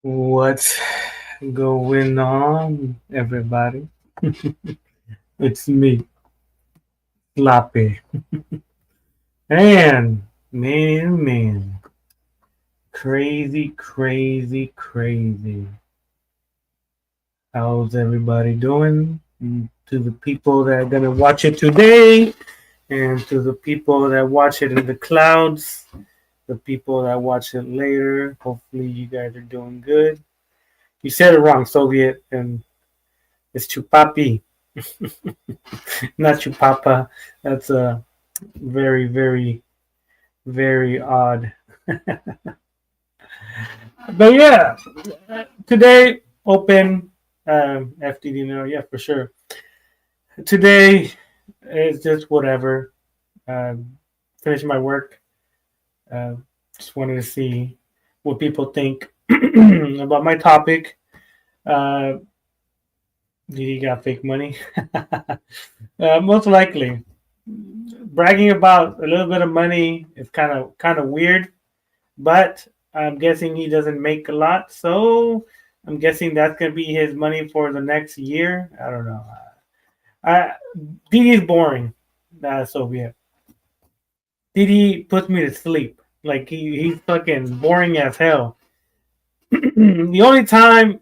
What's going on, everybody? It's me, Slappy. And man, crazy, crazy, crazy. How's everybody doing? To the people that are gonna watch it today, and to the people that watch it in the clouds, the people that watch it later. Hopefully, you guys are doing good. You said it wrong, Soviet, and it's Chupapi, not Chupapa. That's a very, very, very odd. But yeah, today open FTD no, yeah, for sure. Today is just whatever. Finish my work. Uh, just wanted to see what people think about my topic. Uh, he got fake money. Most likely, bragging about a little bit of money is kind of weird. But I'm guessing he doesn't make a lot, so I'm guessing that's gonna be his money for the next year. I don't know. I Didi is boring. So yeah, Didi puts me to sleep. Like he's fucking boring as hell. The only time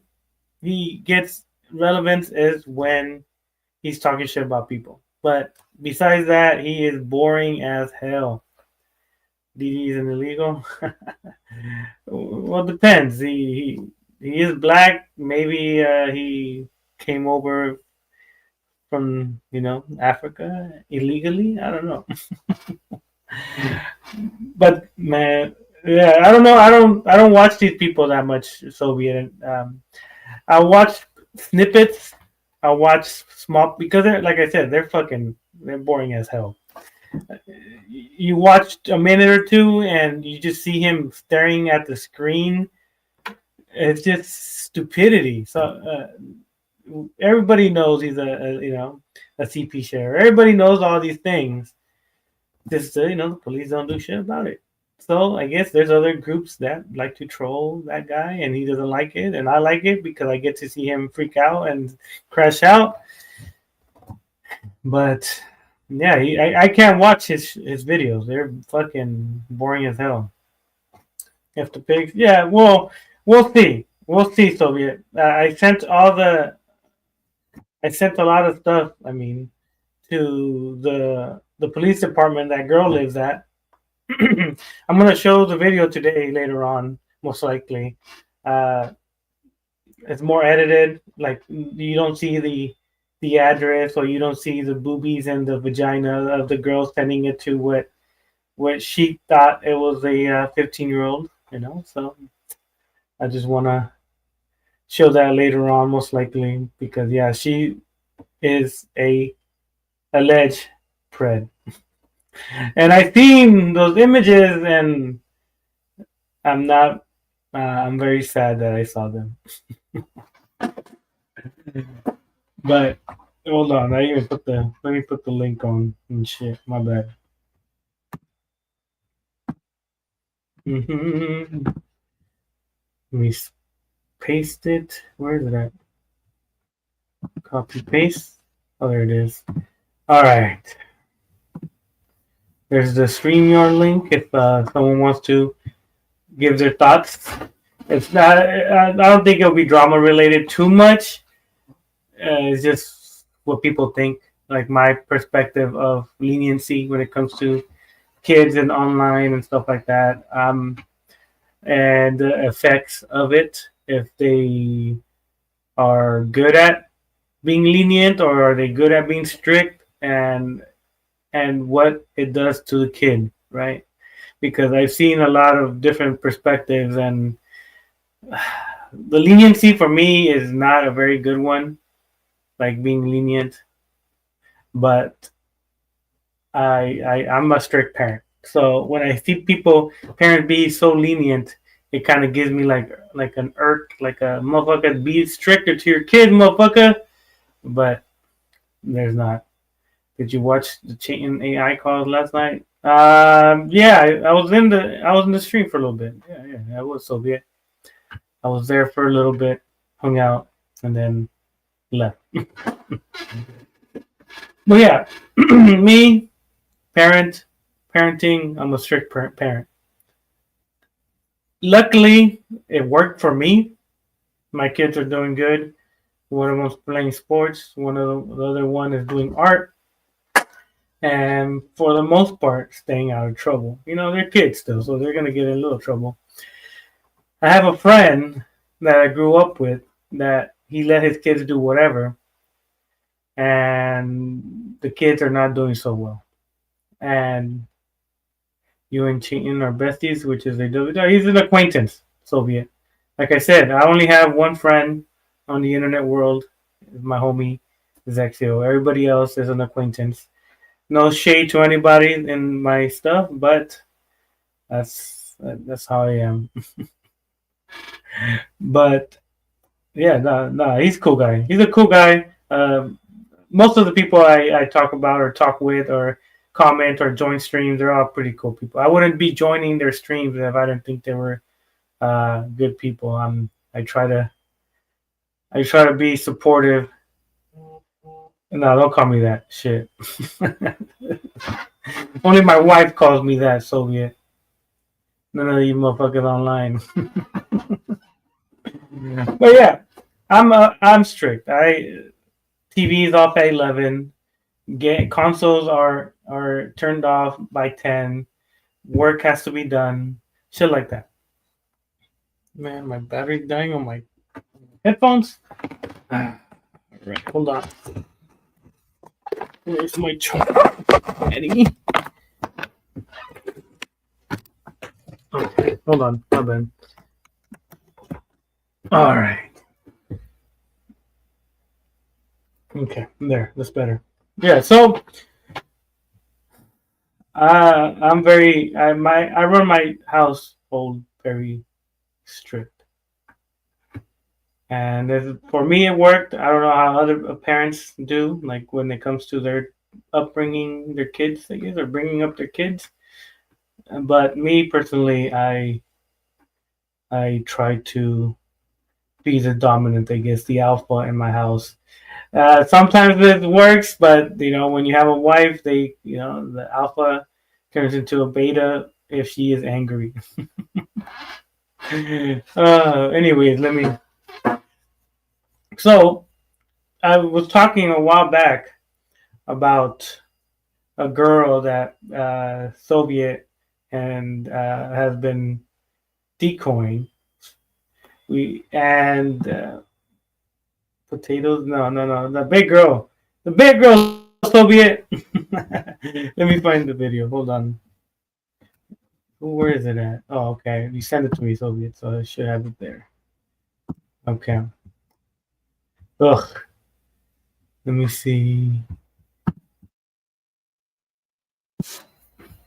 he gets relevance is when he's talking shit about people. But besides that, he is boring as hell. Didi is an illegal. Well, it depends. He is black. Maybe he came over from Africa illegally. I don't know. But man, yeah, I don't know. I don't watch these people that much. Soviet. I watch snippets. I watch small because they're like I said, they're boring as hell. You watch a minute or two and you just see him staring at the screen. It's just stupidity. So everybody knows he's a CP share. Everybody knows all these things. Just the police don't do shit about it. So I guess there's other groups that like to troll that guy, and he doesn't like it, and I like it because I get to see him freak out and crash out. But yeah, I can't watch his videos. They're fucking boring as hell. If the pigs, yeah, well, we'll see. We'll see, Soviet. I sent a lot of stuff. I mean, to the police department that girl lives at. I'm gonna show the video today later on, most likely. Uh, it's more edited. Like you don't see the address, or you don't see the boobies and the vagina of the girl sending it to what she thought it was a 15-year-old. So I just wanna show that later on, most likely, because yeah, she is a alleged pred. And I've seen those images, and I'm not. I'm very sad that I saw them. But hold on, I even put the let me put the link on and shit. My bad. Let me paste it. Where is it at? Copy paste. Oh, there it is. All right. There's the StreamYard link if someone wants to give their thoughts. It's not. I don't think it'll be drama related too much. It's just what people think, like my perspective of leniency when it comes to kids and online and stuff like that, and the effects of it. If they are good at being lenient, or are they good at being strict, and what it does to the kid, right? Because I've seen a lot of different perspectives, and the leniency for me is not a very good one, like being lenient. But I'm a strict parent, so when I see parents be so lenient, it kind of gives me like an irk, like a motherfucker, be stricter to your kid, motherfucker. But there's not. Did you watch the Chain AI calls last night? Yeah, I was in the stream for a little bit. Yeah, I was Soviet. I was there for a little bit, hung out, and then left. But yeah, me, parent, parenting. I'm a strict parent. Luckily, it worked for me. My kids are doing good. One of them's playing sports. The other one is doing art, and for the most part, staying out of trouble. You know, they're kids still, so they're gonna get in a little trouble. I have a friend that I grew up with that he let his kids do whatever, and the kids are not doing so well. And you and Cheatin are besties, which is he's an acquaintance, Soviet. Like I said, I only have one friend on the internet world, my homie Zexio. Everybody else is an acquaintance. No shade to anybody in my stuff, but that's how I am. But yeah, no, he's a cool guy. He's a cool guy. Most of the people I talk about or talk with or comment or join streams, they're all pretty cool people. I wouldn't be joining their streams if I didn't think they were good people. I try to be supportive. No, don't call me that shit. Only my wife calls me that, Soviet. None of you motherfuckers online. But yeah, I'm strict. TV's off at 11. Consoles are turned off by 10. Work has to be done. Shit like that. Man, my battery's dying on my headphones. All right, hold on. Where's my charger? Eddie? Okay, hold on. My bad. All right. Okay, there. That's better. Yeah. So, I run my household very strict, and for me it worked. I don't know how other parents do, like when it comes to their upbringing, their kids, I guess, or bringing up their kids. But me personally, I try to be the dominant, I guess, the alpha in my house. Sometimes it works, but when you have a wife, the alpha turns into a beta if she is angry. Anyways, let me. So I was talking a while back about a girl that Soviet and has been decoying. Potatoes. No. The big girl Soviet. Let me find the video. Hold on. Where is it at? Oh, okay. You sent it to me, Soviet, so I should have it there. Okay. Ugh. Let me see.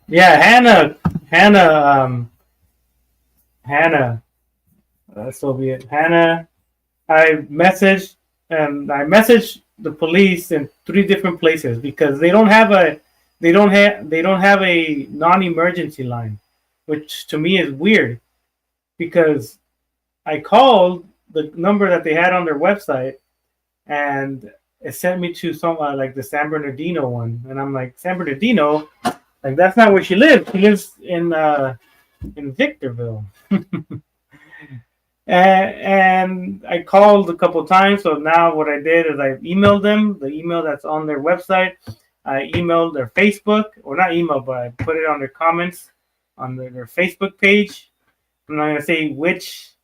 Yeah, Hannah, Soviet. Hannah, I messaged the police in 3 different places because they don't have a non-emergency line, which to me is weird because I called the number that they had on their website and it sent me to some like the San Bernardino one, and I'm like, San Bernardino, like that's not where she lives. She lives in Victorville. And I called a couple times. So now what I did is I emailed them the email that's on their website. I emailed their Facebook, or not email, but I put it on their comments on their Facebook page. I'm not gonna say which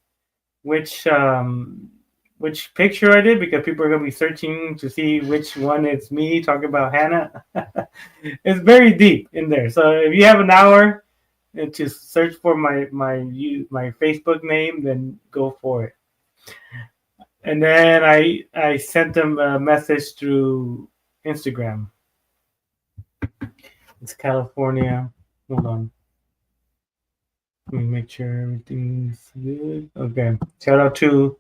picture I did because people are gonna be searching to see which one it's me talking about Hannah. It's very deep in there. So if you have an hour to search for my Facebook name, then go for it. And then I sent them a message through Instagram. It's California. Hold on. Let me make sure everything's good. Okay. Shout out to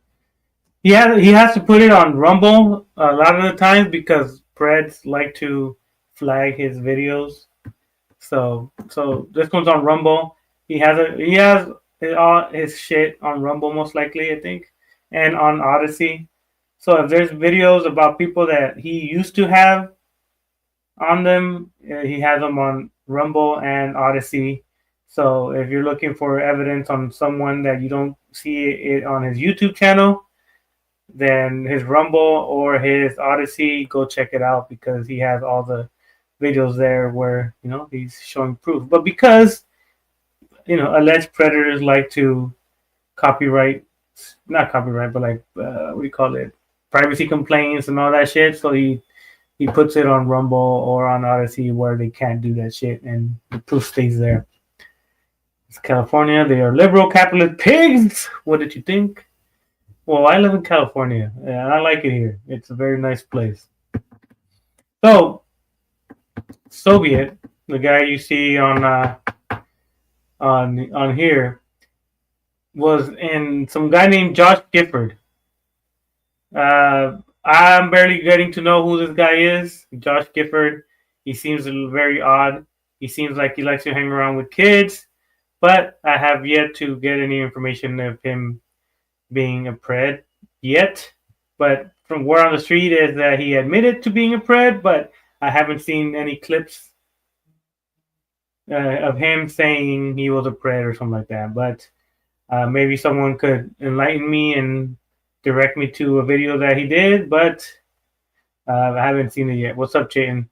he has to put it on Rumble a lot of the times because Preds like to flag his videos. So this one's on Rumble. He has all his shit on Rumble, most likely, I think, and on Odyssey. So if there's videos about people that he used to have on them, he has them on Rumble and Odyssey. So if you're looking for evidence on someone that you don't see it on his YouTube channel, then his Rumble or his Odyssey, go check it out because he has all the videos there where he's showing proof. But because alleged predators like to copyright, not copyright, but like what do you call it, privacy complaints and all that shit. So he puts it on Rumble or on Odyssey where they can't do that shit, and the proof stays there. It's California. They are liberal capitalist pigs. What did you think? Well, I live in California, and I like it here. It's a very nice place. So, Soviet, the guy you see on here, was in some guy named Josh Gifford. I'm barely getting to know who this guy is. Josh Gifford. He seems very odd. He seems like he likes to hang around with kids, but I have yet to get any information of him being a pred yet. But from word on the street is that he admitted to being a pred, but I haven't seen any clips of him saying he was a pred or something like that. But maybe someone could enlighten me and direct me to a video that he did, but I haven't seen it yet. What's up, Chayton?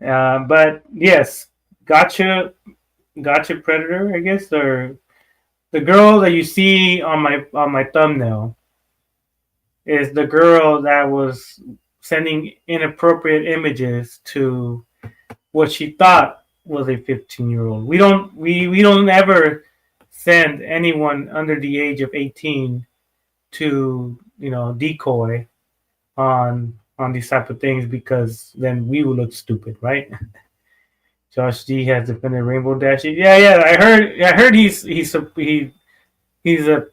But yes, gotcha predator, I guess, or the girl that you see on my thumbnail is the girl that was sending inappropriate images to what she thought was a 15-year-old. We don't ever send anyone under the age of 18 to decoy on these type of things, because then we will look stupid, right? Josh D has defended Rainbow Dash. Yeah. I heard he's a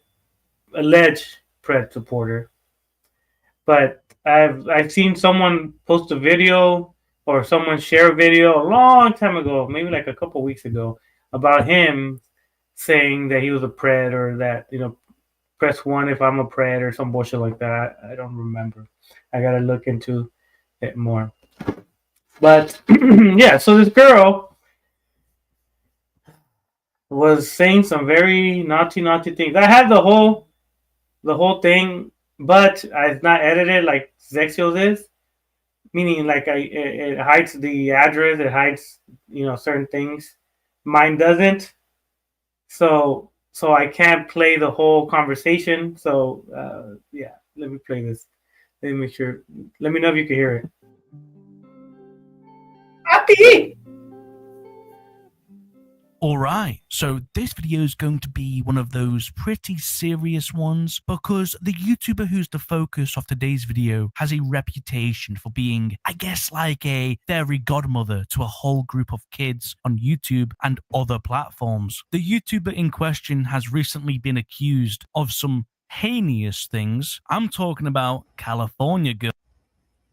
alleged Pred supporter, but I've seen someone post a video or someone share a video a long time ago, maybe like a couple weeks ago, about him saying that he was a Pred, or that press 1 if I'm a Pred, or some bullshit like that. I don't remember. I gotta look into it more. But yeah, so this girl was saying some very naughty things. I have the whole thing, but I've not edited like Zexios is. Meaning, like, it hides the address, it hides certain things. Mine doesn't. So I can't play the whole conversation. So yeah, let me play this. Let me make sure. Let me know if you can hear it. Happy. Alright, so this video is going to be one of those pretty serious ones, because the YouTuber who's the focus of today's video has a reputation for being, I guess, like a fairy godmother to a whole group of kids on YouTube and other platforms. The YouTuber in question has recently been accused of some heinous things. I'm talking about California Girl.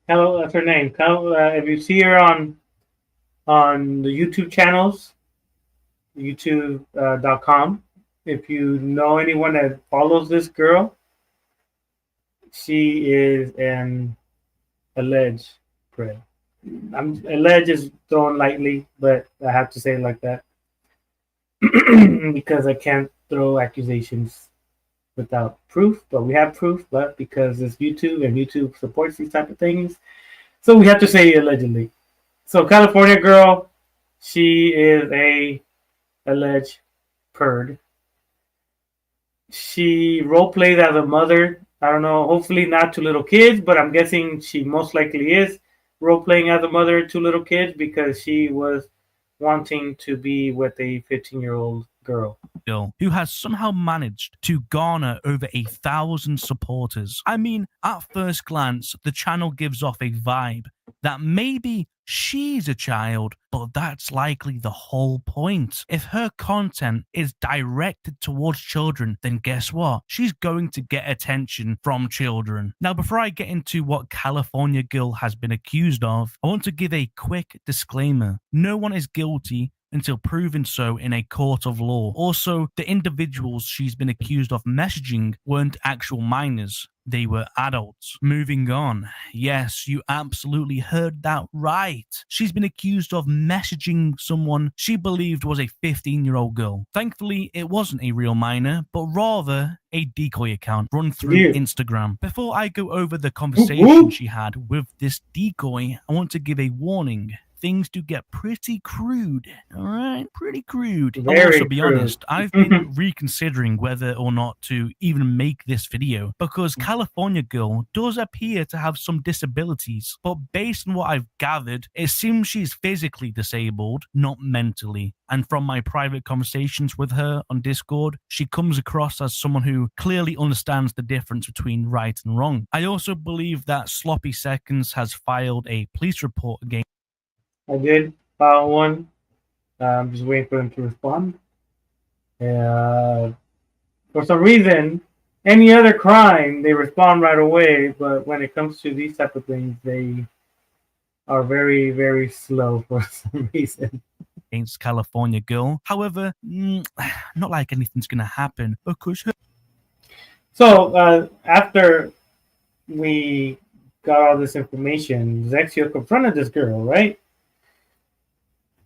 Hello, that's her name. If you see her on the YouTube channels, youtube.com. If you know anyone that follows this girl, she is an alleged Pred. Alleged is thrown lightly, but I have to say it like that because I can't throw accusations without proof. But we have proof, but because it's YouTube and YouTube supports these type of things, so we have to say allegedly. So California girl, she is a alleged perd. She role plays as a mother. I don't know, hopefully not to little kids, but I'm guessing she most likely is role playing as a mother to little kids, because she was wanting to be with a 15-year-old girl who has somehow managed to garner over 1,000 supporters. I mean, at first glance, the channel gives off a vibe that maybe she's a child, but that's likely the whole point. If her content is directed towards children, then guess what? She's going to get attention from children. Now, before I get into what California Girl has been accused of, I want to give a quick disclaimer. No one is guilty until proven so in a court of law. Also, the individuals she's been accused of messaging weren't actual minors. They were adults. Moving on. Yes, you absolutely heard that right. She's been accused of messaging someone she believed was a 15-year-old girl. Thankfully, it wasn't a real minor, but rather a decoy account run through Instagram. Before I go over the conversation she had with this decoy, I want to give a warning. Things do get pretty crude. All right, pretty crude. I'll also be honest, I've been reconsidering whether or not to even make this video because California Girl does appear to have some disabilities, but based on what I've gathered, it seems she's physically disabled, not mentally. And from my private conversations with her on Discord, she comes across as someone who clearly understands the difference between right and wrong. I also believe that Sloppy Seconds has filed a police report against. I did file one. I'm just waiting for them to respond. For some reason, any other crime, they respond right away. But when it comes to these type of things, they are very, very slow for some reason. Against California Girl. However, not like anything's going to happen because So after we got all this information, Zexio confronted this girl, right?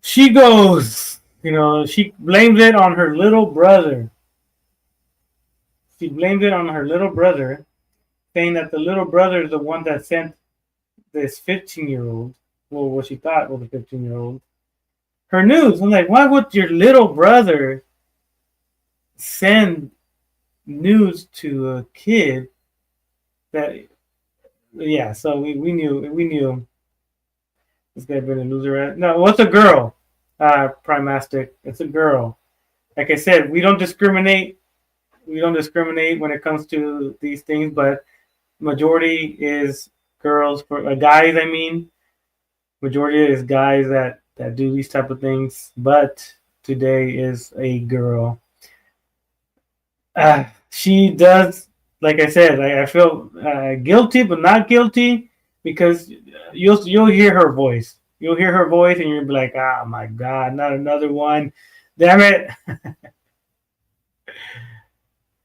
She goes, she blames it on her little brother. She blamed it on her little brother, saying that the little brother is the one that sent this 15-year-old, well, what she thought was a 15-year-old, her news. I'm like, why would your little brother send news to a kid that, yeah, so we knew this guy been a loser, right? No, what's a girl? Primastic. It's a girl. Like I said, we don't discriminate. We don't discriminate when it comes to these things, but majority is girls for guys. I mean, majority is guys that do these type of things. But today is a girl. She does, like I said, I feel guilty, but not guilty. Because you'll hear her voice. You'll hear her voice, and you'll be like, "Oh my God, not another one! Damn it!"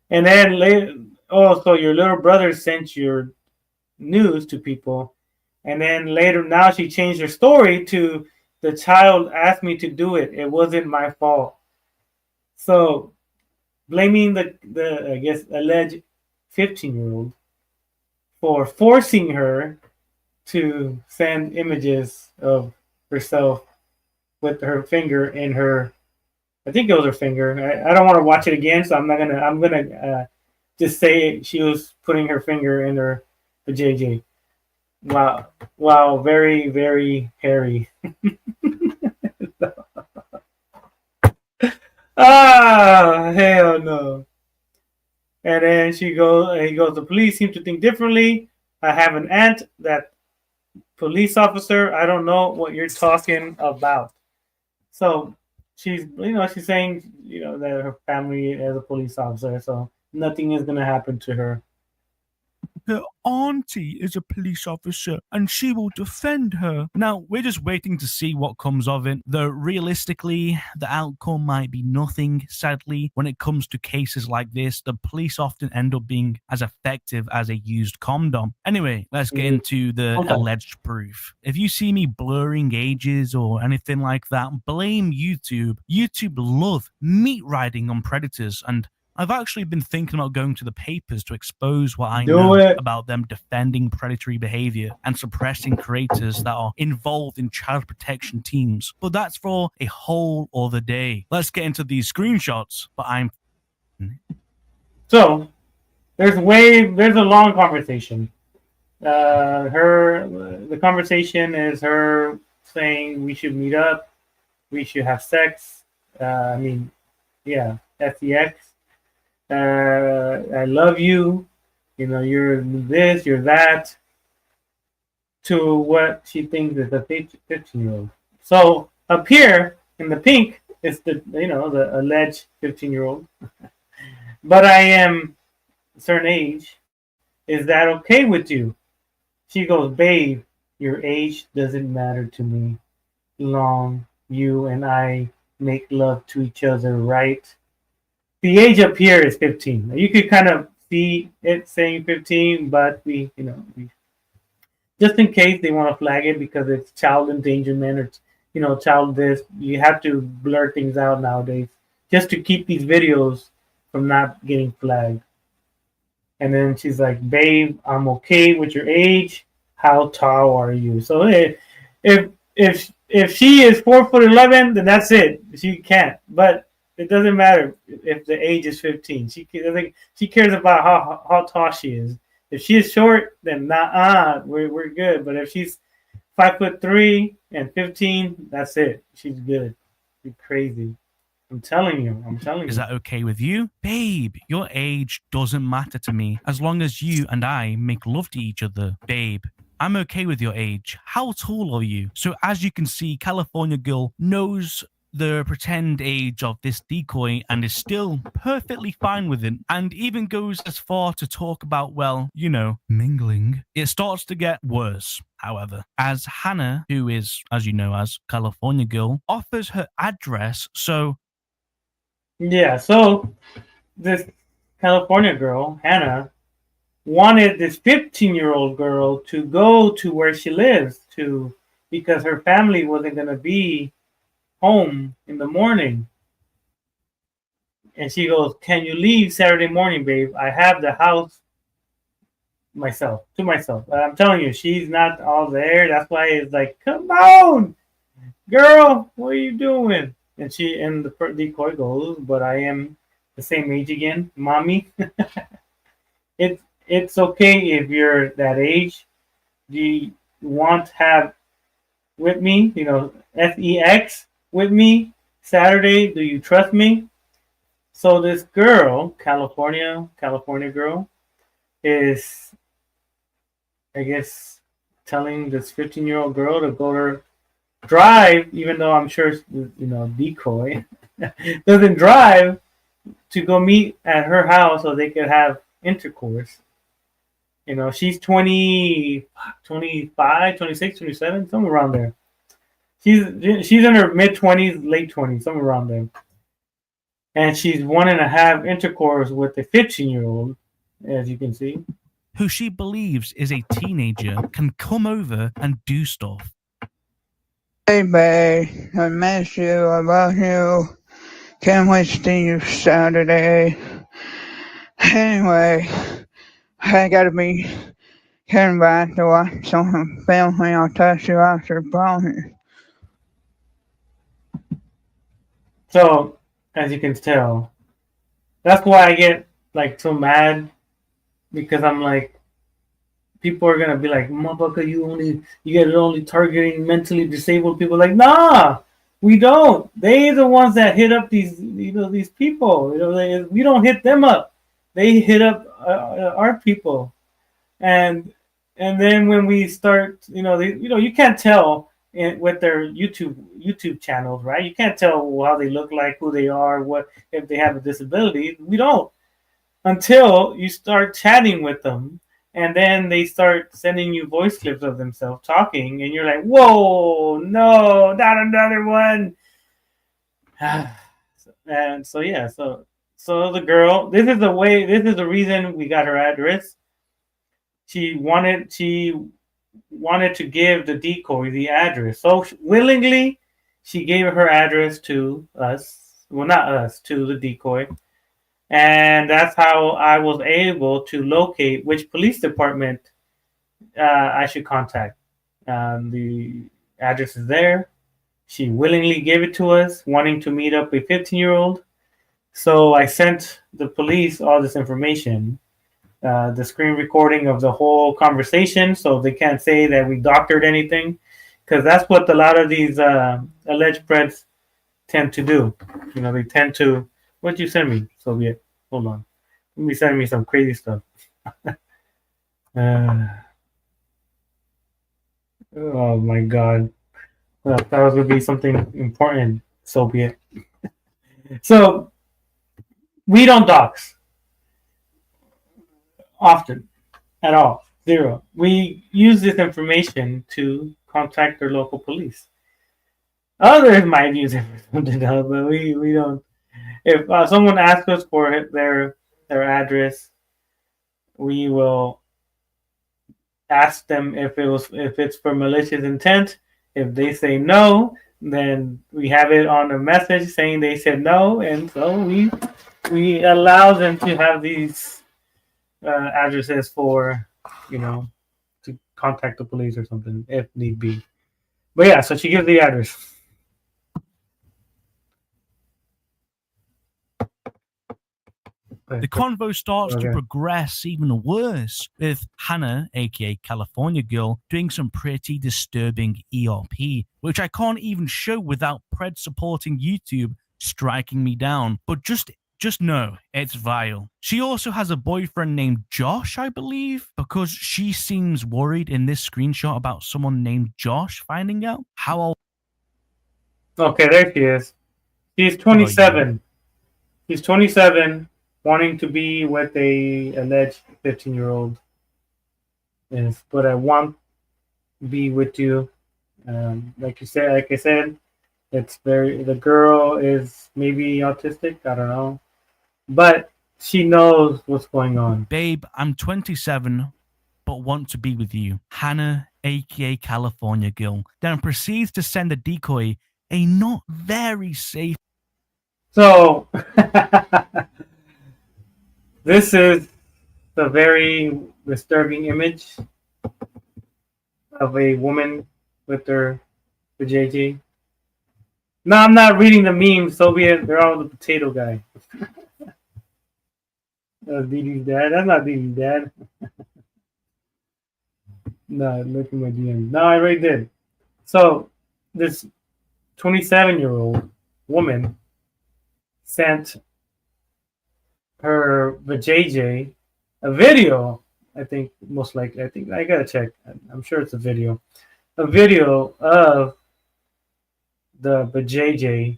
And then later, so your little brother sent your news to people, and then later, now she changed her story to the child asked me to do it. It wasn't my fault. So blaming the I guess alleged 15-year-old for forcing her to send images of herself with her finger in her, I think it was her finger. I don't want to watch it again, so I'm gonna just say she was putting her finger in her JJ. Wow, very, very hairy. Hell no. And then he goes, the police seem to think differently. I have an aunt that police officer, I don't know what you're talking about. So she's saying, that her family is a police officer, so nothing is going to happen to her. Her auntie is a police officer and she will defend her. Now, we're just waiting to see what comes of it, though realistically, the outcome might be nothing. Sadly, when it comes to cases like this, the police often end up being as effective as a used condom. Anyway, let's get into the alleged proof. If you see me blurring ages or anything like that, blame YouTube. YouTube love meat riding on predators, and I've actually been thinking about going to the papers to expose what I know about them defending predatory behavior and suppressing creators that are involved in child protection teams. But that's for a whole other day. Let's get into these screenshots, but So, there's a long conversation. The conversation is her saying we should meet up, we should have sex. SEX. I love you. You're this, you're that. To what she thinks is a 15-year-old. So up here in the pink is the alleged 15-year-old. But I am a certain age. Is that okay with you? She goes, babe, your age doesn't matter to me. Long, you and I make love to each other, right? The age up here is 15. You could kind of see it saying 15, but we just in case they want to flag it because it's child endangerment or child this, you have to blur things out nowadays just to keep these videos from not getting flagged. And then she's like, "Babe, I'm okay with your age. How tall are you?" So if she is 4'11", then that's it. She can't. But it doesn't matter if the age is 15. She cares about how tall she is. If she is short, then we're good. But if she's 5'3" and 15, that's it. She's good. She's crazy. I'm telling you. I'm telling Is you. that okay with you? Babe, your age doesn't matter to me as long as you and I make love to each other. Babe, I'm okay with your age. How tall are you? So as you can see, California Girl knows the pretend age of this decoy and is still perfectly fine with it, and even goes as far to talk about, well, mingling. It starts to get worse, however, as Hannah, who is, as you know, as California Girl, offers her address. So Yeah. So this California girl, Hannah, wanted this 15-year-old girl to go to where she lives because her family wasn't going to be home in the morning. And she goes, "Can you leave Saturday morning, babe? I have the house to myself." But I'm telling you, she's not all there. That's why it's like, "Come on, girl, what are you doing?" And the decoy goes, "But I am the same age again, mommy." It's okay if you're that age. Do you want to have with me, sex with me Saturday? Do you trust me? So this girl, California girl, is, I guess, telling this 15-year-old girl to go to drive, even though I'm sure, decoy doesn't drive, to go meet at her house so they could have intercourse. She's 20, 25, 26, 27, somewhere around there. She's in her mid 20s, late 20s, somewhere around there. And she's wanting to have intercourse with a 15-year-old, as you can see. who she believes is a teenager can come over and do stuff. Hey, babe, I miss you. I love you. Can't wait to see you Saturday. Anyway, I gotta be getting back to watch some family. I'll text you after phone. So, as you can tell, that's why I get like so mad because I'm like, people are gonna be like, "Motherfucker, you guys are only targeting mentally disabled people." Like, nah, we don't. They the ones that hit up these people. We don't hit them up. They hit up our people, and then when we start, you can't tell with their YouTube channels, right? You can't tell how they look like, who they are, what if they have a disability. We don't until you start chatting with them, and then they start sending you voice clips of themselves talking, and you're like, "Whoa, no, not another one." And so yeah, so the girl, this is the reason we got her address. She wanted to give the decoy the address, so willingly she gave her address to us. Well, not us, to the decoy, and that's how I was able to locate which police department I should contact. The address is there. She willingly gave it to us, wanting to meet up a 15-year-old. So I sent the police all this information, the screen recording of the whole conversation, so they can't say that we doctored anything, because that's what a lot of these alleged threats tend to do. They tend to. What'd you send me, Soviet? Hold on. Let me send me some crazy stuff. Oh my god. That was gonna be something important, Soviet. So we don't dox often at all. Zero. We use this information to contact their local police. Others might use it for something else, but we don't. If someone asks us for their address, we will ask them if it's for malicious intent. If they say no, then we have it on a message saying they said no, and so we allow them to have these addresses for, you know, to contact the police or something if need be. But yeah, so she gives the address. The convo starts to Okay. progress even worse, with Hannah, aka California Girl, doing some pretty disturbing ERP, which I can't even show without Pred supporting YouTube striking me down. But just know it's vile. She also has a boyfriend named Josh, I believe, because she seems worried in this screenshot about someone named Josh finding out. How old Okay, there she is. She's are you? 27. She's 27, wanting to be with a alleged 15-year-old. Is but I want to be with you. Like I said, it's very. The girl is maybe autistic. I don't know, but she knows what's going on. Babe, I'm 27, but want to be with you. Hannah, aka California Girl, then proceeds to send a decoy a not very safe So this is a very disturbing image of a woman with her JJ. No, I'm not reading the memes. Soviet, they're all the potato guy. That's Dee Dee's dad. That's not Dee Dee's dad. No, look at my DM. No, I already did. So this 27-year-old woman sent her JJ a video. I think most likely. I think I gotta check. I'm sure it's a video. A video of the JJ,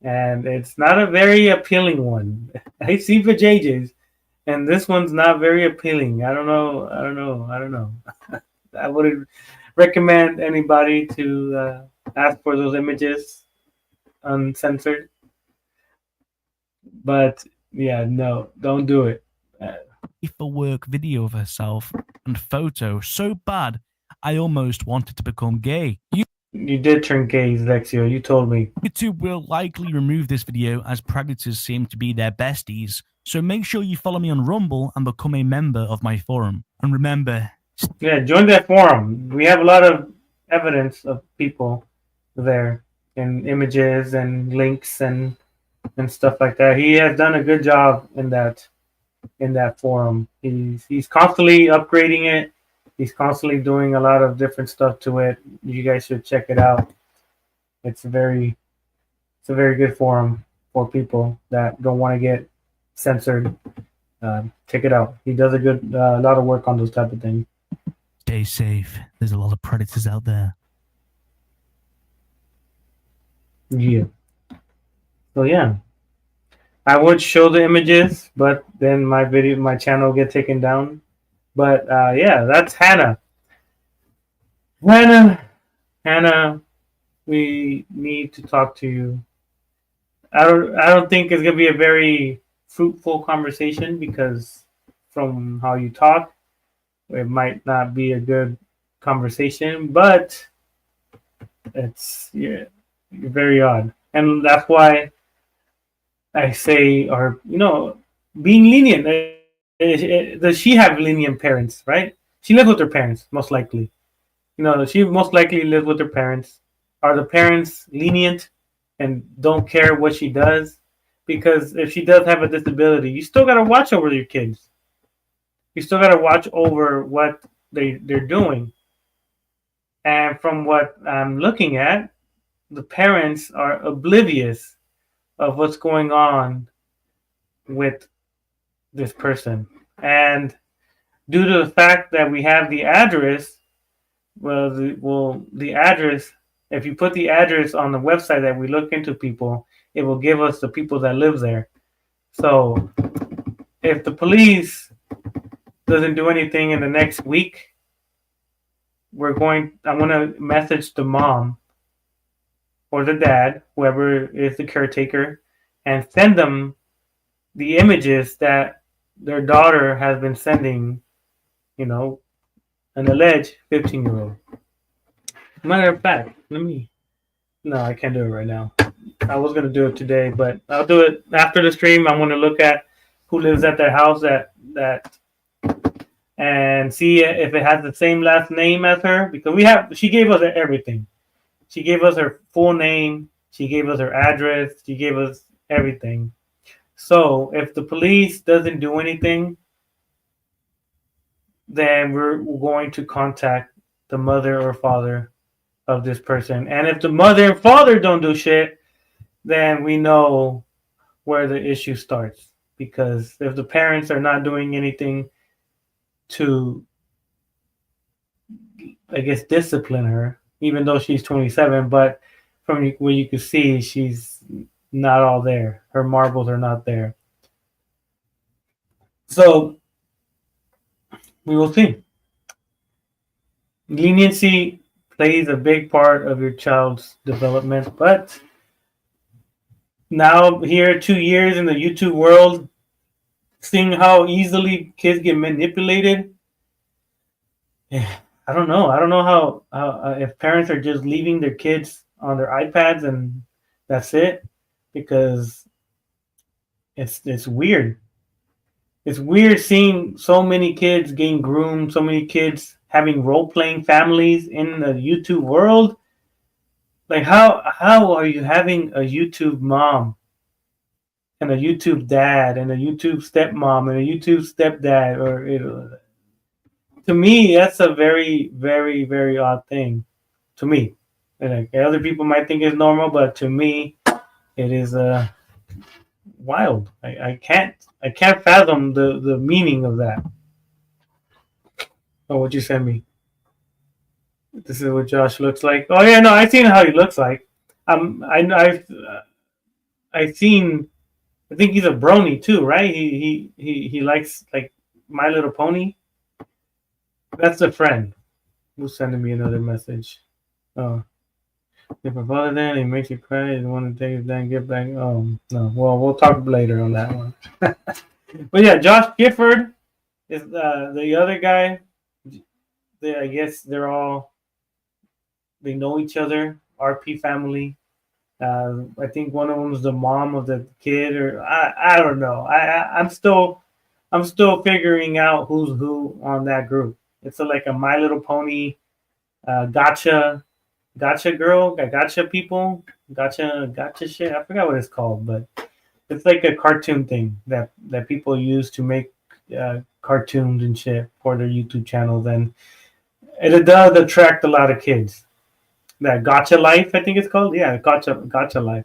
and it's not a very appealing one. I've seen JJs, and this one's not very appealing. I don't know. I wouldn't recommend anybody to ask for those images uncensored. But yeah, no, don't do it. for work video of herself and photo so bad I almost wanted to become gay. You did turn gay, Lexio. You told me. YouTube will likely remove this video as predators seem to be their besties, so make sure you follow me on Rumble and become a member of my forum. And remember, Yeah, join that forum. We have a lot of evidence of people there, and images and links and stuff like that. He has done a good job in that forum. He's constantly upgrading it. He's constantly doing a lot of different stuff to it. You guys should check it out. It's a very good forum for people that don't want to get censored. Check it out. He does a lot of work on those type of things. stay safe. There's a lot of predators out there. Yeah. So yeah, I would show the images, but then my channel get taken down. But yeah, that's Hannah. Hannah, we need to talk to you. I don't think it's gonna be a very fruitful conversation because from how you talk, it might not be a good conversation. But it's you're very odd, and that's why I say, or being lenient. Does she have lenient parents? Right? She lives with her parents, most likely. She most likely lives with her parents. Are the parents lenient and don't care what she does? Because if she does have a disability, you still gotta watch over your kids. You still gotta watch over what they're doing. And from what I'm looking at, the parents are oblivious of what's going on with this person. And due to the fact that we have the address, the address, if you put the address on the website that we look into people, it will give us the people that live there. So if the police doesn't do anything in the next week, I'm going to message the mom or the dad, whoever is the caretaker, and send them the images that their daughter has been sending, you know, an alleged 15-year-old. Matter of fact, let me. No, I can't do it right now. I was gonna do it today, but I'll do it after the stream. I'm gonna look at who lives at their house that and see if it has the same last name as her, because she gave us everything. She gave us her full name, she gave us her address, she gave us everything. So if the police doesn't do anything, then we're going to contact the mother or father of this person. And if the mother and father don't do shit, then we know where the issue starts. Because if the parents are not doing anything to, I guess, discipline her, even though she's 27, but from what you can see, she's not all there. Her marbles are not there. So we will see. Leniency plays a big part of your child's development, but now here 2 years in the YouTube world, seeing how easily kids get manipulated, I don't know. I don't know how if parents are just leaving their kids on their iPads and that's it, because it's weird. It's weird seeing so many kids getting groomed, so many kids having role playing families in the YouTube world. Like how are you having a YouTube mom and a YouTube dad and a YouTube stepmom and a YouTube stepdad? Or to me, that's a very, very, very odd thing. To me, and like other people might think it's normal, but to me, it is wild. I can't fathom the meaning of that. Oh, what you send me? This is what Josh looks like. Oh yeah, no, I seen how he looks like. I've seen. I think he's a brony too, right? He likes like My Little Pony. That's a friend who's sending me another message. Oh, if my father then he makes you cry, you want to take it down, get back. Oh no, well we'll talk later on that one. But yeah, Josh Gifford is the other guy. I guess they know each other. RP family. I think one of them is the mom of the kid, or I don't know. I'm still figuring out who's who on that group. It's like a My Little Pony, gotcha girl, gotcha people, gotcha shit. I forgot what it's called, but it's like a cartoon thing that people use to make cartoons and shit for their YouTube channels, and it does attract a lot of kids. That Gotcha Life, I think it's called. Yeah, Gotcha Life.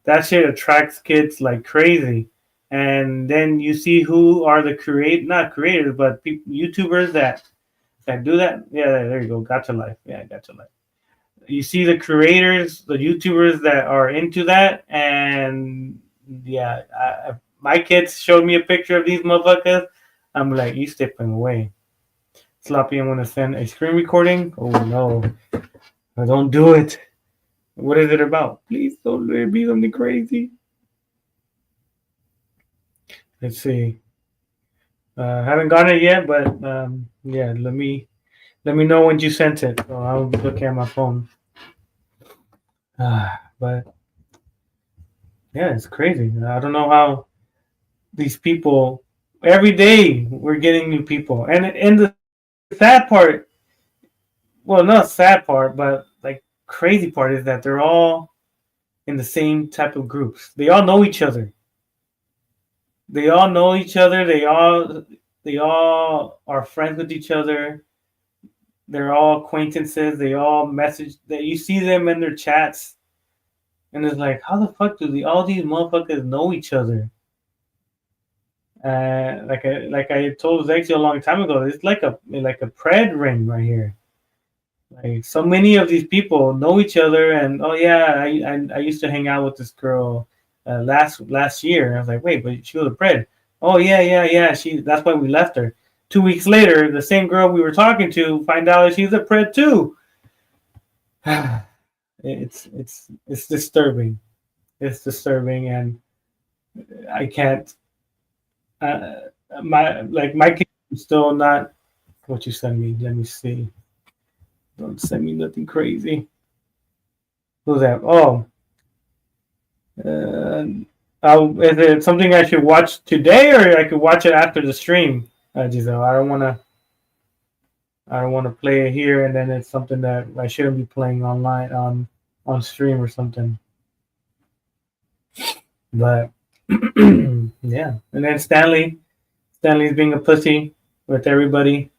That shit attracts kids like crazy. And then you see who are the not creators, but YouTubers that do that. Yeah, there you go. Gotcha Life. Yeah, Gotcha Life. You see the creators, the YouTubers that are into that, and yeah, my kids showed me a picture of these motherfuckers. I'm like, you stepping away. Sloppy, I'm gonna send a screen recording. Oh no. Don't do it. What is it about? Please don't let it be something crazy. Let's see. Haven't gotten it yet, but yeah, let me know when you sent it. So I'll be looking at my phone. But yeah, it's crazy. I don't know how these people every day we're getting new people, and the sad part. Well, not sad part, but like crazy part is that they're all in the same type of groups. They all know each other. They all know each other. They all are friends with each other. They're all acquaintances. They all message. That you see them in their chats, and it's like, how the fuck do all these motherfuckers know each other? Like I told Zexy a long time ago, it's like a pred ring right here. Like so many of these people know each other, and oh yeah, I used to hang out with this girl last year. I was like, wait, but she was a pred. Oh yeah. That's why we left her. 2 weeks later, the same girl we were talking to find out that she's a pred too. It's disturbing. It's disturbing, and I can't. Uh, my kid is still not. What you send me? Let me see. Don't send me nothing crazy. Who's that? Oh, uh, is it something I should watch today, or I could watch it after the stream? Giselle, I don't want to. I don't want to play it here, and then it's something that I shouldn't be playing online on stream or something. But yeah, and then Stanley's being a pussy with everybody.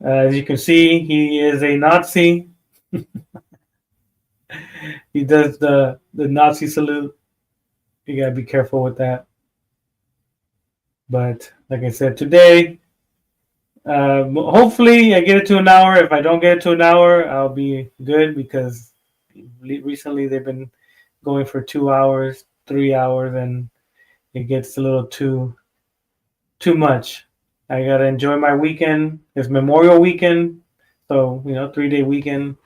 As you can see, he is a Nazi. He does the Nazi salute. You gotta be careful with that. But like I said, today, hopefully I get it to an hour. If I don't get it to an hour, I'll be good because recently they've been going for 2 hours, 3 hours, and it gets a little too much. I gotta enjoy my weekend. It's Memorial Weekend, so 3-day weekend.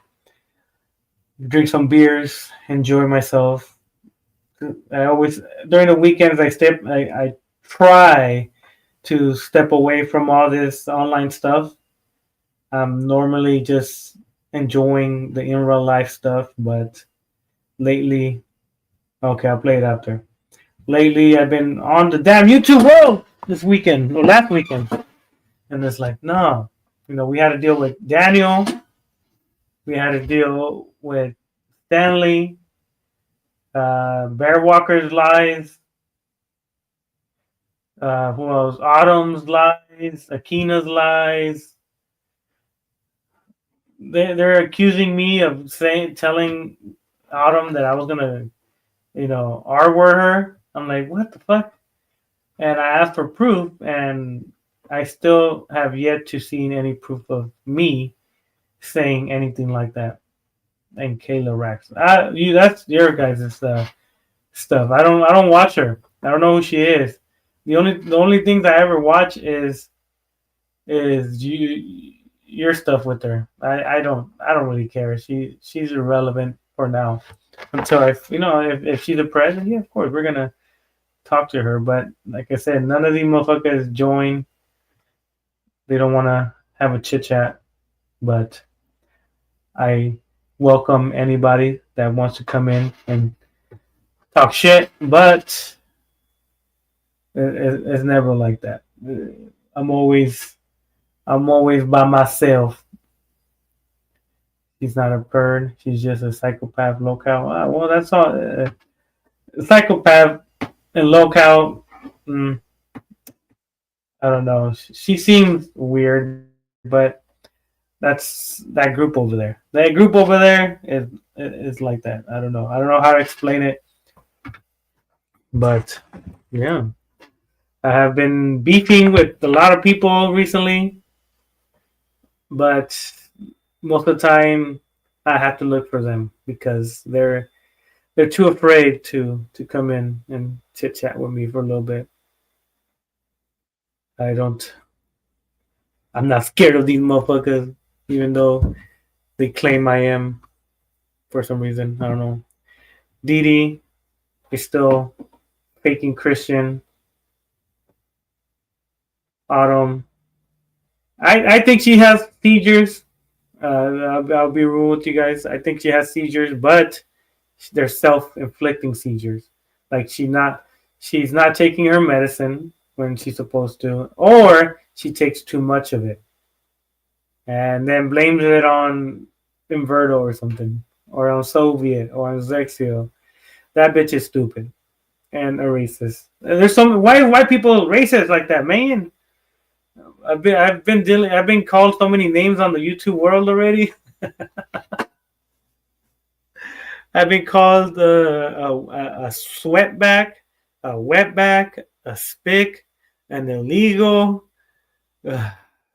Drink some beers, enjoy myself. I always during the weekends I try to step away from all this online stuff. I'm normally just enjoying the in real life stuff, but lately, okay, I'll play it after. Lately, I've been on the damn YouTube world this weekend or last weekend, and it's like, no, we had to deal with Daniel, we had to deal with Stanley, Bear Walker's lies, who else? Autumn's lies, Akina's lies. They're accusing me of telling Autumn that I was gonna, R-word her. I'm like, what the fuck? And I asked for proof, and I still have yet to see any proof of me saying anything like that. And Kayla Rax, that's your guys' stuff. I don't watch her. I don't know who she is. The only things I ever watch is your stuff with her. I don't really care. She's irrelevant for now. Until if she's a president, yeah, of course we're gonna talk to her. But like I said, none of these motherfuckers join. They don't want to have a chit chat. But I welcome anybody that wants to come in and talk shit. But it's never like that. I'm always by myself. She's not a bird. She's just a psychopath locale. Well, that's all. Psychopath and locale. I don't know. She seems weird, but that's that group over there. That group over there is like that. I don't know. I don't know how to explain it, but yeah, I have been beefing with a lot of people recently, but most of the time I have to look for them because they're too afraid to come in and chit chat with me for a little bit. I don't. I'm not scared of these motherfuckers, even though they claim I am for some reason. I don't know. Dee Dee is still faking Christian. Autumn. I think she has seizures. I'll be real with you guys. I think she has seizures, but they're self-inflicting seizures. Like she's not taking her medicine when she's supposed to, or she takes too much of it, and then blames it on Inverto or something, or on Soviet, or on Zexio. That bitch is stupid and a racist. There's some why people racist like that, man. I've been called so many names on the YouTube world already. I've been called a sweatback, a wetback, a spick, an illegal.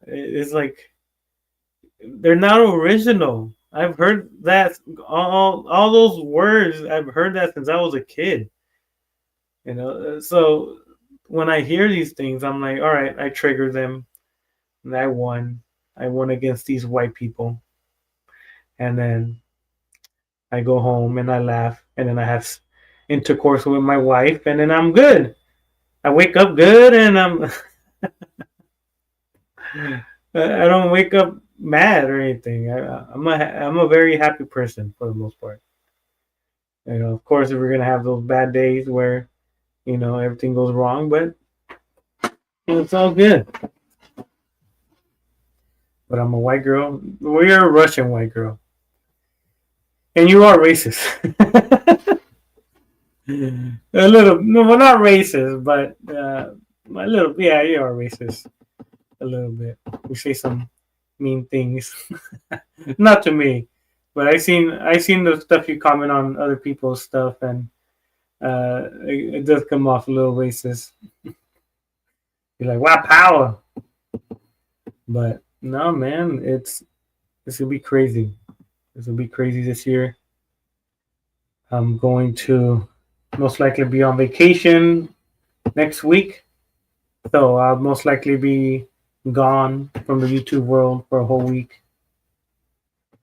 It's like they're not original. I've heard that all those words. I've heard that since I was a kid. So when I hear these things, I'm like, all right, I trigger them, and I won. I won against these white people, and then I go home and I laugh, and then I have intercourse with my wife, and then I'm good. I wake up good, and I don't wake up mad or anything. I'm a very happy person for the most part. Of course, we're gonna have those bad days where everything goes wrong, but it's all good. But I'm a white girl. We're a Russian white girl, and you are racist. A little, no, well, not racist, but a little. Yeah, you are racist a little bit. We say some mean things, not to me, but I seen the stuff you comment on other people's stuff, and it does come off a little racist. You're like, wow, power, but no, man, it's gonna be crazy. It's gonna be crazy this year. I'm going to most likely be on vacation next week, so I'll most likely be gone from the YouTube world for a whole week.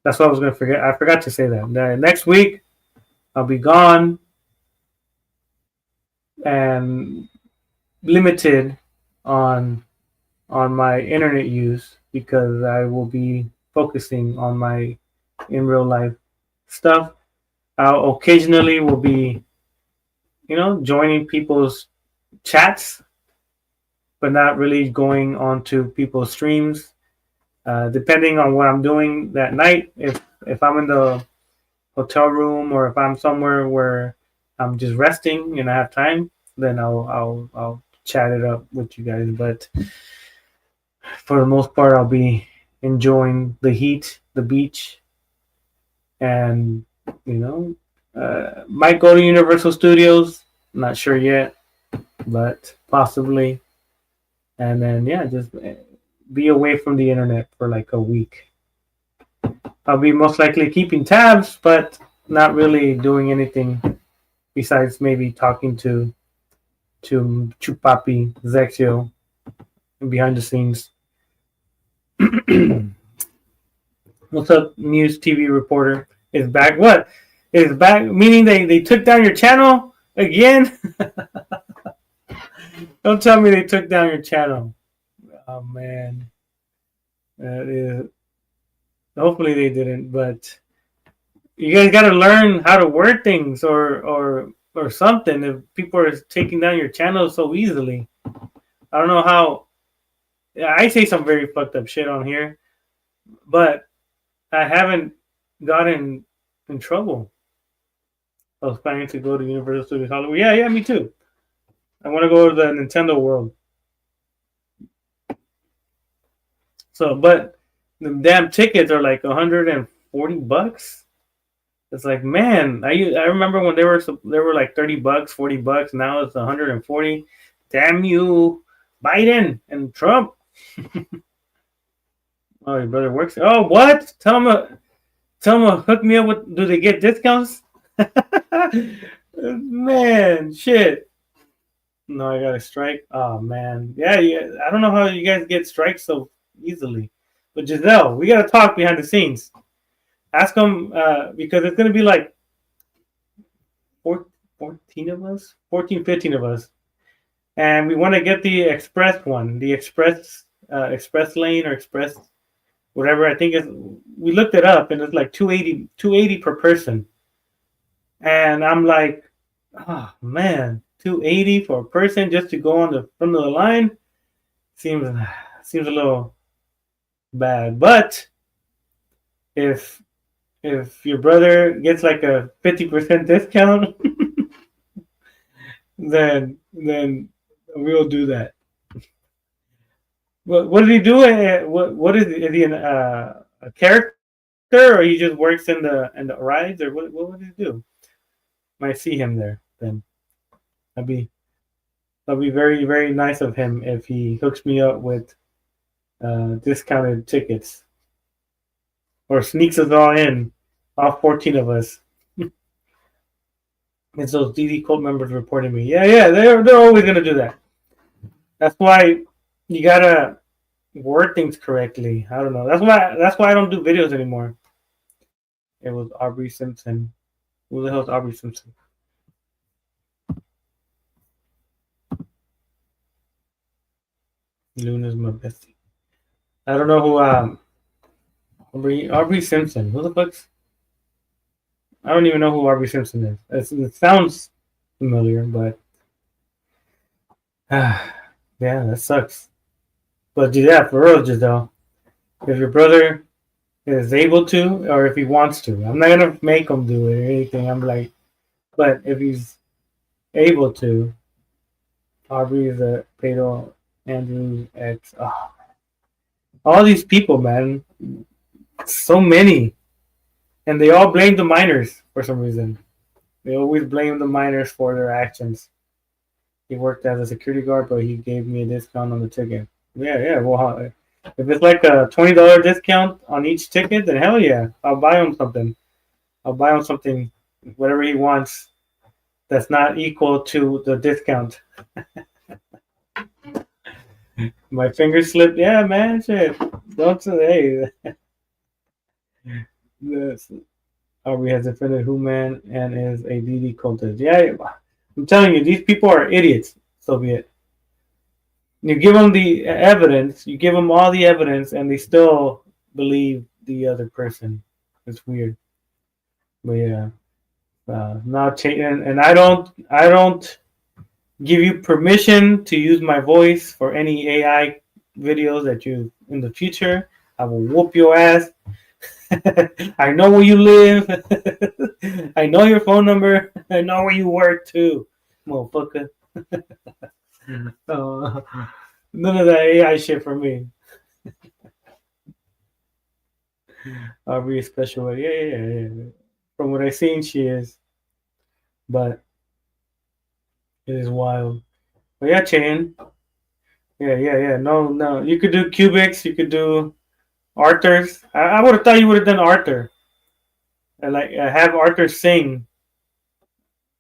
That's what I was gonna forget. I forgot to say that. Next week I'll be gone and limited on my internet use because I will be focusing on my in real life stuff. I'll occasionally will be, joining people's chats, but not really going onto people's streams. Depending on what I'm doing that night, if I'm in the hotel room or if I'm somewhere where I'm just resting and I have time, then I'll chat it up with you guys. But for the most part, I'll be enjoying the heat, the beach, and might go to Universal Studios. Not sure yet, but possibly. And then just be away from the internet for like a week. I'll be most likely keeping tabs, but not really doing anything besides maybe talking to Chupapi Zexio behind the scenes. What's up, news TV reporter? Is back. What is back? Meaning they took down your channel again? Don't tell me they took down your channel. Oh man, that is. Hopefully they didn't, but you guys got to learn how to word things or something. If people are taking down your channel so easily, I don't know how. I say some very fucked up shit on here, but I haven't gotten in trouble. I was planning to go to Universal Studios Hollywood. Yeah, me too. I want to go to the Nintendo World. So, but the damn tickets are like $140. It's like, man, I remember when they were like $30, $40. Now it's 140. Damn you, Biden and Trump. Oh, your brother works. Oh, what? Tell him to hook me up with. Do they get discounts? Man, shit. No, I got a strike. Oh man, yeah. I don't know how you guys get strikes so easily. But Giselle, we gotta talk behind the scenes. Ask them because it's gonna be like 14 of us, 14, 15 of us, and we want to get the express one, the express lane or express whatever. I think we looked it up and it's like 280 per person. And I'm like, oh man, 280 for a person just to go on the front of the line seems a little bad. But if your brother gets like a 50% discount, then we'll do that. What did he do? What is he a character, or he just works in the rides, or what would he do? Might see him there then. That'd be very, very nice of him if he hooks me up with discounted tickets or sneaks us all in, all 14 of us. It's those DD cult members reporting me. Yeah, they're always gonna do that. That's why you gotta word things correctly. I don't know. That's why I don't do videos anymore. It was Aubrey Simpson. Who the hell's Aubrey Simpson? Luna's my bestie. I don't know who Aubrey Simpson. Who the fuck's I don't even know who Aubrey Simpson is. It sounds familiar, but yeah, that sucks. But yeah, for real, Giselle, if your brother is able to, or if he wants to, I'm not gonna make him do it or anything. I'm like, but if he's able to, Aubrey is a Pedro Andrews ex. Oh, all these people, man, so many, and they all blame the minors for some reason. They always blame the minors for their actions. He worked as a security guard, but he gave me a discount on the ticket. Yeah. Well, if it's like a $20 discount on each ticket, then hell yeah, I'll buy him something. I'll buy him something, whatever he wants. That's not equal to the discount. My finger slipped. Yeah, man, shit. Don't say. Hey, this Aubrey has offended Who Man and is a DD cultist. Yeah, I'm telling you, these people are idiots. Soviet. You give them the evidence, you give them all the evidence, and they still believe the other person. It's weird, but yeah, not change. And I don't give you permission to use my voice for any AI videos that you in the future. I will whoop your ass. I know where you live. I know your phone number. I know where you work too, motherfucker. uh, None of that AI shit for me. Aubrey is special. Yeah. From what I've seen, she is, but it is wild. But yeah, Chain. Yeah. No. You could do Cubics. You could do Arthur's. I would have thought you would have done Arthur. And like have Arthur sing.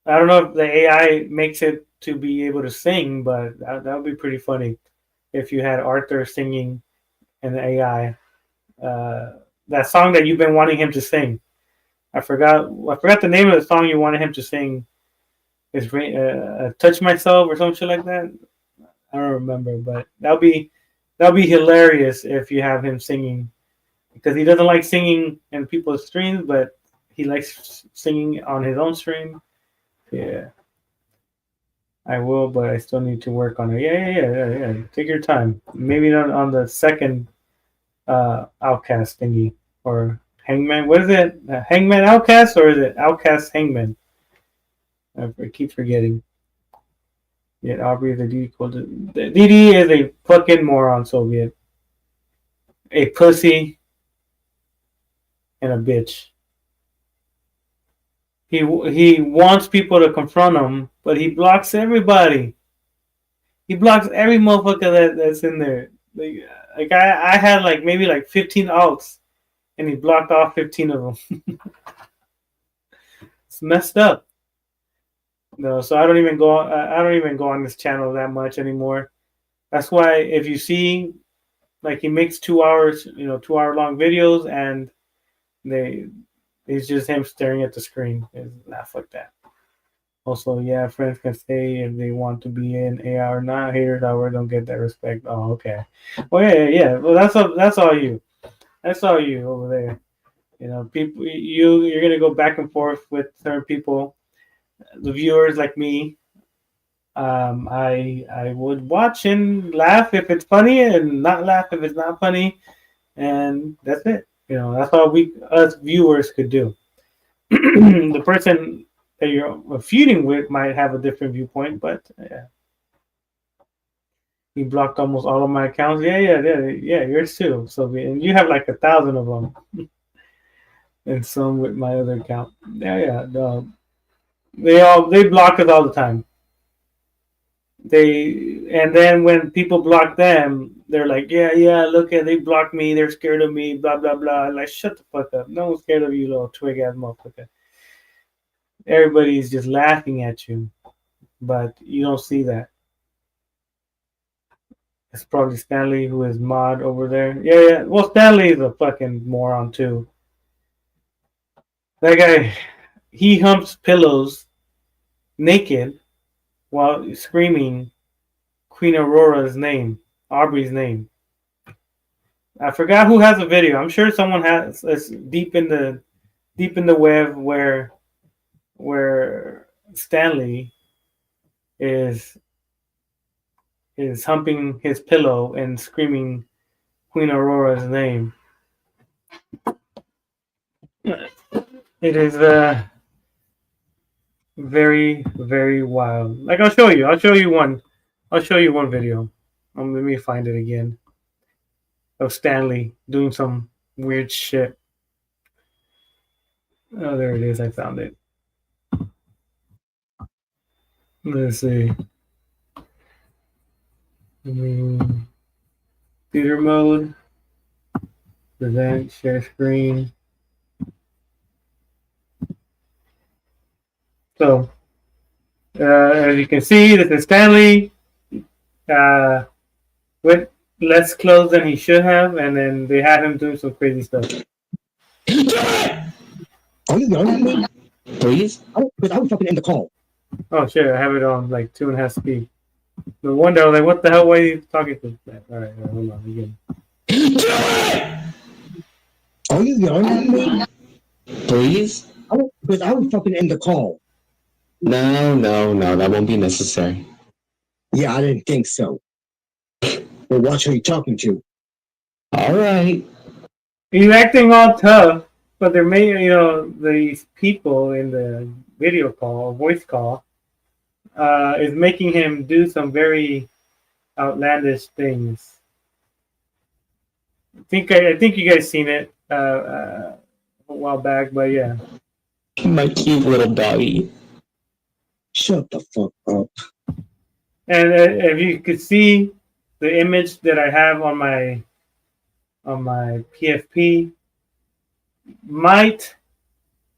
I don't know if the AI makes it to be able to sing, but that would be pretty funny if you had Arthur singing and the AI. That song that you've been wanting him to sing. I forgot the name of the song you wanted him to sing. It's "Touch Myself" or some shit like that. I don't remember, but that'll be hilarious if you have him singing because he doesn't like singing in people's streams, but he likes singing on his own stream. Yeah, I will, but I still need to work on it. Yeah. Take your time. Maybe not on the second Outcast thingy or Hangman. What is it? Hangman Outcast or is it Outcast Hangman? I keep forgetting. Yet Aubrey is a DD equal to DD is a fucking moron, Soviet. A pussy and a bitch. He wants people to confront him, but he blocks everybody. He blocks every motherfucker that's in there. Like I had like maybe like 15 alts, and he blocked all 15 of them. It's messed up. No, so I don't even go. I don't even go on this channel that much anymore. That's why if you see, like he makes 2 hours, 2 hour long videos, and it's just him staring at the screen. It's not like that. Also, yeah, friends can say if they want to be in AI or not. Haters, however, don't get that respect. Oh, okay. Well, yeah. Well, that's all you. That's all you over there. People, you're gonna go back and forth with certain people. The viewers like me, I would watch and laugh if it's funny, and not laugh if it's not funny, and that's it. That's all us viewers could do. The person that you're feuding with might have a different viewpoint, but yeah. He blocked almost all of my accounts. Yeah, yours too. So and you have like 1,000 of them, and some with my other account. Yeah. No, they block us all the time. And then when people block them, they're like, yeah, look at they blocked me. They're scared of me. Blah blah blah. Like shut the fuck up. No one's scared of you, little twig ass motherfucker. Everybody's just laughing at you, but you don't see that. It's probably Stanley who is mod over there. Yeah. Well, Stanley is a fucking moron too. That guy, he humps pillows naked while screaming Queen Aurora's name, Aubrey's name. I forgot who has a video. I'm sure someone has. It's deep in the web where Stanley is humping his pillow and screaming Queen Aurora's name. It is very, very wild. Like I'll show you. I'll show you one video. Let me find it again. Of Stanley doing some weird shit. Oh, there it is. I found it. Let's see. Theater mode. Present. Share screen. So, as you can see, this is Stanley with less clothes than he should have, and then they had him doing some crazy stuff. Are you yelling at me? Please? Because I was fucking in the call. Oh shit, I have it on like 2.5 speed. No wonder I was like, what the hell? Why are you talking to that? Alright, hold on again. Are you yelling at me? Please? Because I was fucking in the call. No, that won't be necessary. Yeah, I didn't think so. Well, watch who you're talking to. Alright. He's acting all tough, but they're making, these people in the video call, voice call, is making him do some very outlandish things. I think you guys seen it a while back, but yeah. My cute little doggy. Shut the fuck up. And if you could see the image that I have on my PFP, might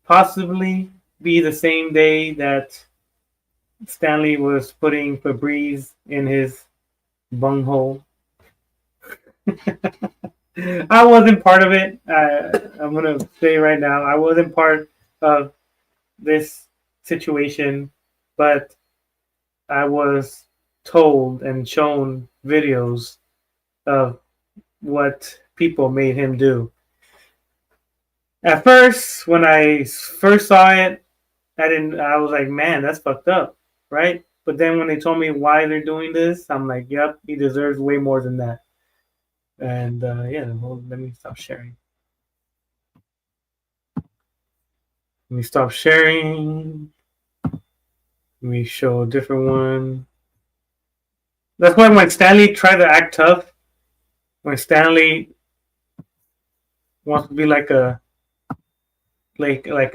possibly be the same day that Stanley was putting Febreze in his bunghole. I wasn't part of it. I'm gonna say right now, I wasn't part of this situation, but I was told and shown videos of what people made him do. At first, when I first saw it, I was like, man, that's fucked up, right? But then when they told me why they're doing this, I'm like, yep, he deserves way more than that. And well, let me stop sharing. Let me stop sharing. Let me show a different one. That's why when Stanley tried to act tough, when Stanley wants to be like a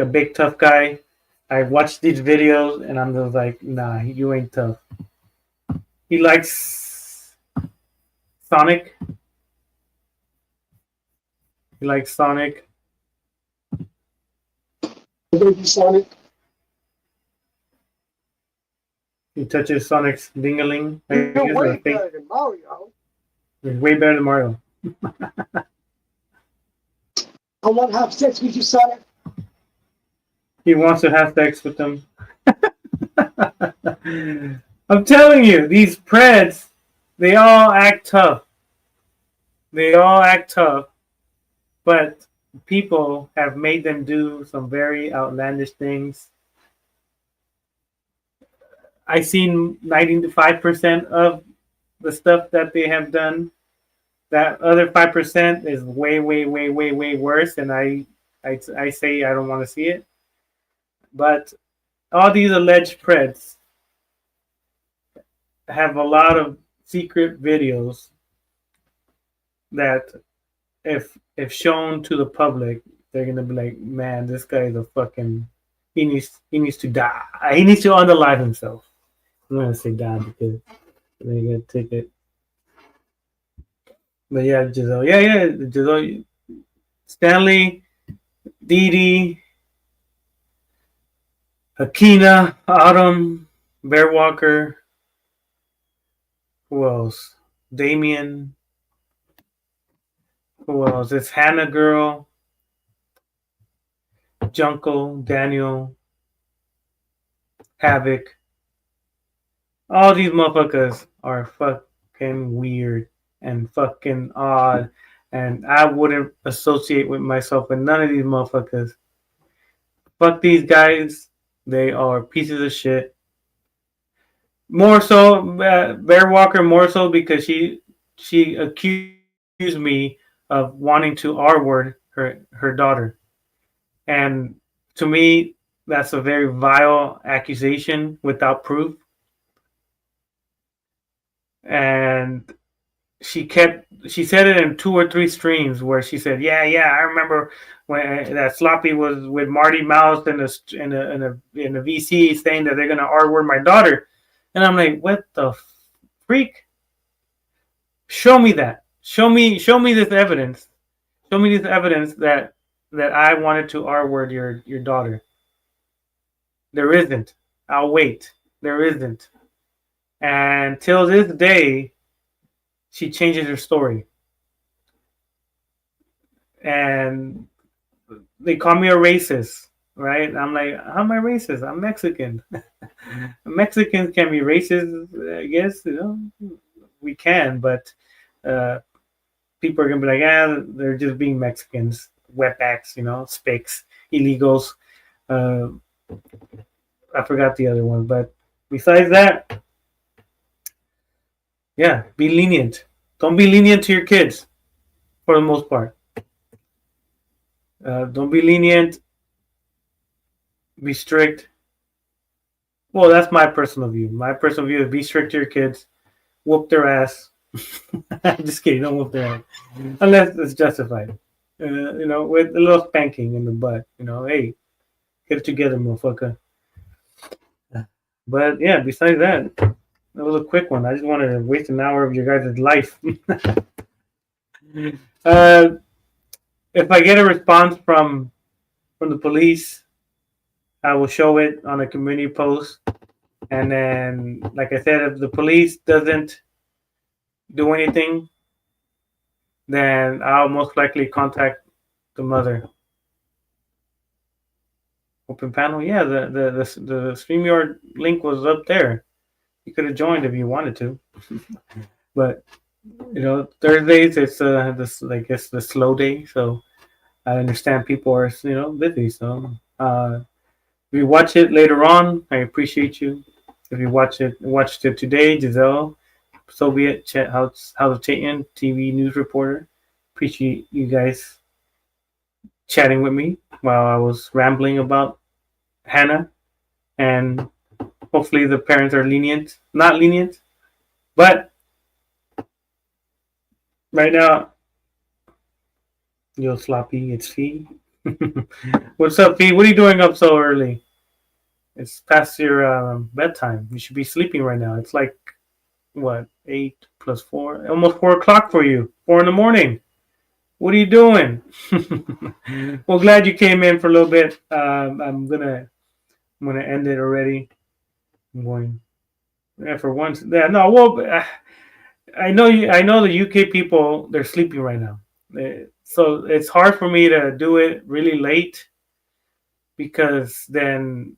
big tough guy, I watch these videos and I'm just like, nah, you ain't tough. He likes Sonic. He likes Sonic. Sonic. He touches Sonic's dingaling. You're way better than Mario. He's way better than Mario. I want to have sex with you, Sonic. He wants to have sex with them. I'm telling you, these Preds, they all act tough. They all act tough, but people have made them do some very outlandish things. I've seen 95% of the stuff that they have done. That other 5% is way, way, way, way, way worse, and I say I don't want to see it. But all these alleged Preds have a lot of secret videos that, if shown to the public, they're gonna be like, man, this guy is a fucking. He needs to die. He needs to unalive himself. I'm not gonna say die because they're gonna take it. But yeah, Giselle. Yeah, Giselle. Stanley, Dee Dee, Akina, Autumn, Bear Walker. Who else? Damien. Who else? It's Hannah Girl, Jungle, Daniel, Havoc. All these motherfuckers are fucking weird and fucking odd, and I wouldn't associate with myself with none of these motherfuckers. Fuck these guys. They are pieces of shit. More so, Bear Walker. More so because she accused me of wanting to R-word her daughter, and to me, that's a very vile accusation without proof. And she said it in 2 or 3 streams where she said, "Yeah, I remember when that Sloppy was with Marty Mouse in the VC saying that they're gonna R-word my daughter," and I'm like, "What the freak? Show me that. Show me this evidence. Show me this evidence that I wanted to R-word your daughter." There isn't. I'll wait. There isn't. And till this day, she changes her story. And they call me a racist, right? And I'm like, how am I racist? I'm Mexican. Mexicans can be racist, I guess. We can, but people are gonna be like, they're just being Mexicans, wetbacks, spicks, illegals. I forgot the other one, but besides that, yeah, be lenient. Don't be lenient to your kids, for the most part. Don't be lenient. Be strict. Well, that's my personal view. My personal view is be strict to your kids. Whoop their ass. I'm just kidding. Don't whoop their ass. Unless it's justified. With a little spanking in the butt. Hey, get it together, motherfucker. But yeah, besides that, that was a quick one. I just wanted to waste an hour of your guys' life. If I get a response from the police, I will show it on a community post. And then, like I said, if the police doesn't do anything, then I'll most likely contact the mother. Open panel, yeah. The StreamYard link was up there. You could have joined if you wanted to, but Thursdays it's I guess the slow day, so I understand people are busy. So if you watch it later on, I appreciate you. If you watched it today, Giselle, Soviet House of Chaitin, TV news reporter, appreciate you guys chatting with me while I was rambling about Hannah, and hopefully the parents are not lenient, but right now, yo sloppy, it's Fee. What's up, Fee? What are you doing up so early? It's past your bedtime. You should be sleeping right now. It's like what, 8 plus 4, almost 4 o'clock for you. 4 in the morning. What are you doing? Well, glad you came in for a little bit. I'm gonna end it already. I'm going. Yeah, for once. Yeah, no. Well, I know you. I know the UK people. They're sleeping right now, so it's hard for me to do it really late because then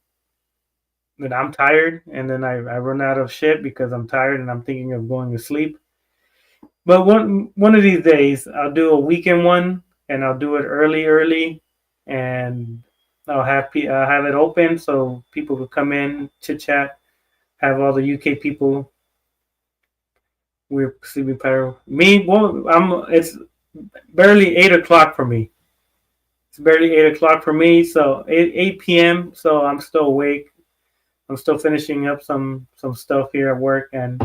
I'm tired, and then I run out of shit because I'm tired and I'm thinking of going to sleep. But one of these days, I'll do a weekend one, and I'll do it early, and I'll have it open so people will come in, chit chat, have all the UK people. We're sleeping better. Me, well, it's barely 8 o'clock for me. It's barely 8 o'clock for me, so 8 p.m. So I'm still awake. I'm still finishing up some stuff here at work, and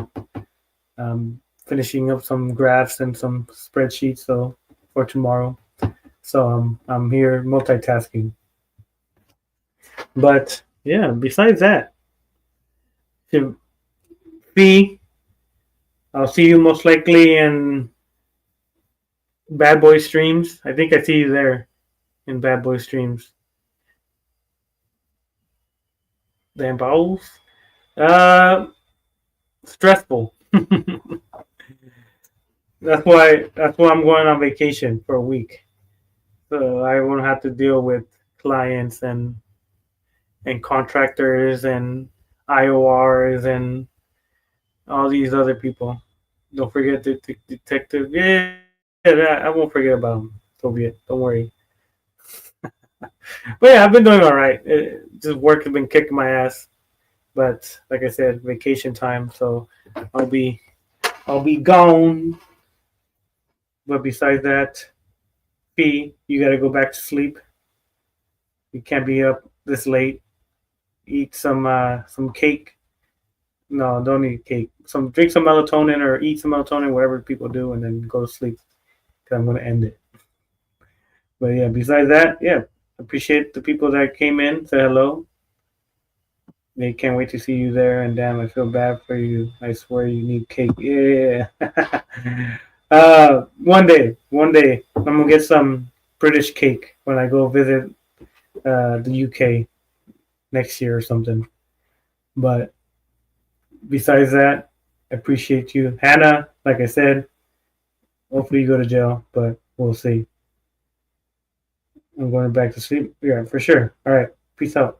finishing up some graphs and some spreadsheets so for tomorrow. So I'm here multitasking. But yeah, besides that, Fee, I'll see you most likely in Bad Boy streams. I think I see you there in Bad Boy streams. Damn balls. Stressful. That's why I'm going on vacation for a week, so I won't have to deal with clients and contractors and IORs and all these other people. Don't forget the detective. Yeah, I won't forget about them. Soviet. Don't worry. But yeah, I've been doing all right. Just work has been kicking my ass. But like I said, vacation time, so I'll be gone. But besides that, B, you gotta go back to sleep. You can't be up this late. Eat some cake. No, don't eat cake. Drink some melatonin or eat some melatonin, whatever people do, and then go to sleep. Cause I'm gonna end it. But yeah, besides that, yeah, appreciate the people that came in, said hello. They can't wait to see you there. And damn, I feel bad for you. I swear you need cake. Yeah. One day, I'm gonna get some British cake when I go visit the UK next year or something. But besides that, I appreciate you, Hannah. Like I said, hopefully you go to jail, but we'll see. I'm going back to sleep. Yeah, for sure. All right. Peace out.